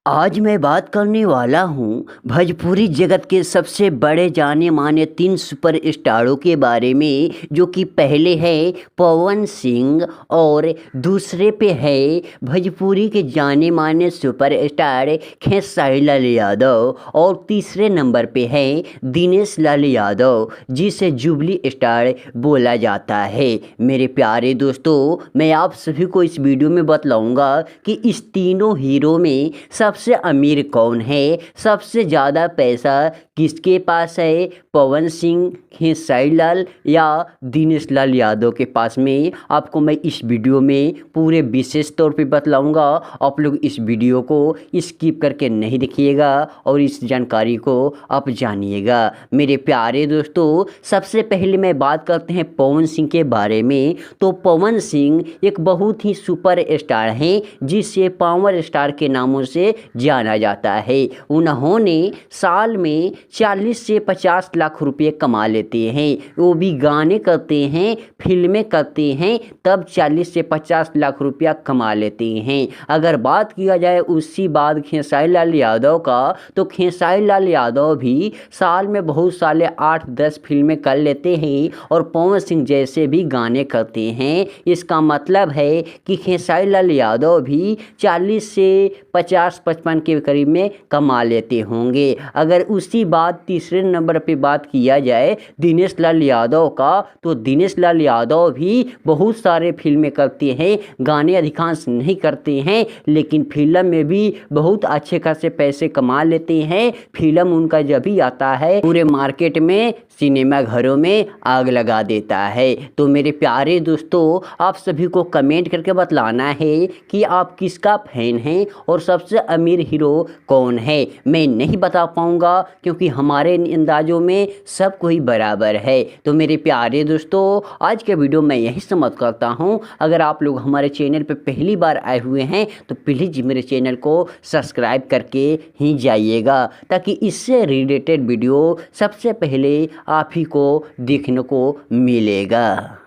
आज मैं बात करने वाला हूँ भोजपुरी जगत के सबसे बड़े जाने माने 3 सुपर स्टारों के बारे में, जो कि पहले है पवन सिंह और दूसरे पे है भोजपुरी के जाने माने सुपर स्टार खेसारी लाल यादव और तीसरे नंबर पे है दिनेश लाल यादव, जिसे जुबली स्टार बोला जाता है। मेरे प्यारे दोस्तों, मैं आप सभी को इस वीडियो में बतलाऊंगा कि इस तीनों हीरो में सबसे अमीर कौन है, सबसे ज़्यादा पैसा किसके पास है, पवन सिंह, खेसारी लाल या दिनेश लाल यादव के पास में। आपको मैं इस वीडियो में पूरे विशेष तौर पे बतलाऊंगा। आप लोग इस वीडियो को स्किप करके नहीं देखिएगा और इस जानकारी को आप जानिएगा। मेरे प्यारे दोस्तों, सबसे पहले मैं बात करते हैं पवन सिंह के बारे में। तो पवन सिंह एक बहुत ही सुपर स्टार हैं, जिसे पावर स्टार के नामों से जाना जाता है। उन्होंने साल में 40 से 50 लाख रुपए कमा लेते हैं। वो भी गाने करते हैं, फिल्में करते हैं, तब 40 से 50 लाख रुपया कमा लेते हैं। अगर बात किया जाए उसी बाद खेसारी लाल यादव का, तो खेसारी लाल यादव भी साल में बहुत साले 8-10 फिल्में कर लेते हैं और पवन सिंह जैसे भी गाने करते हैं। इसका मतलब है कि खेसारी लाल यादव भी 40 से 50-55 के करीब में कमा लेते होंगे। अगर उसी बाद तीसरे नंबर पे बात किया जाए दिनेश लाल यादव का, तो दिनेश लाल यादव भी बहुत सारे फिल्में करते हैं, गाने अधिकांश नहीं करते हैं, लेकिन फिल्म में भी बहुत अच्छे खासे पैसे कमा लेते हैं। फिल्म उनका जब भी आता है पूरे मार्केट में, सिनेमा घरों में आग लगा देता है। तो मेरे प्यारे दोस्तों, आप सभी को कमेंट करके बतलाना है कि आप किसका फैन हैं और सबसे अमीर हीरो कौन है। मैं नहीं बता पाऊंगा क्योंकि हमारे अंदाज़ों में सब कोई बराबर है। तो मेरे प्यारे दोस्तों, आज के वीडियो मैं यही समाप्त करता हूं। अगर आप लोग हमारे चैनल पर पहली बार आए हुए हैं तो प्लीज़ मेरे चैनल को सब्सक्राइब करके ही जाइएगा, ताकि इससे रिलेटेड वीडियो सबसे पहले आप ही को देखने को मिलेगा।